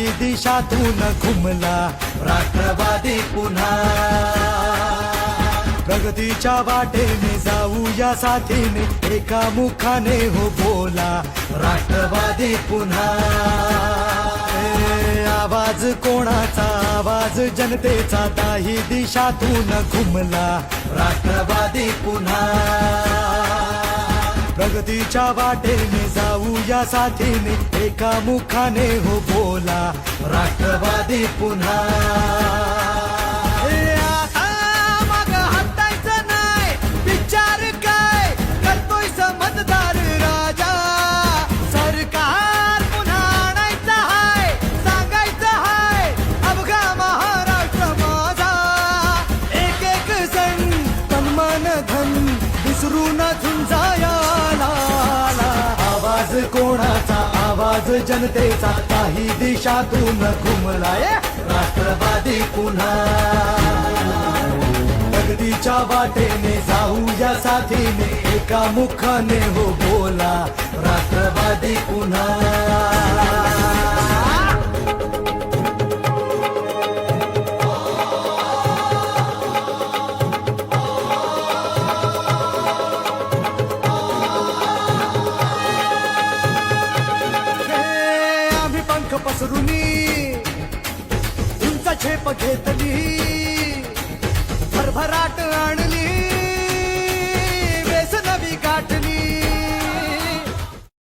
काही दिशातून घुमला राष्ट्रवादी पुन्हा. प्रगतीच्या वाटेने जाऊया साथीने, एका मुखाने हो बोला राष्ट्रवादी पुन्हा. आवाज कोणाचा, आवाज जनतेचा, काही दिशातून घुमला राष्ट्रवादी पुन्हा. प्रगतीच्या वाटेने जाऊया साथीने, एका मुखाने हो बोला राष्ट्रवादी पुन्हा. विसरून झुंजायाला आवाज कोणाचा, आवाज जनतेचा, काही दिशातून घुमलाय राष्ट्रवादी पुन्हा. प्रगतीच्या वाटेने जाऊया साथीने, एका मुखाने हो बोला राष्ट्रवादी पुन्हा. पसरुनी उंच झेप घेतली, भरभराट आणली,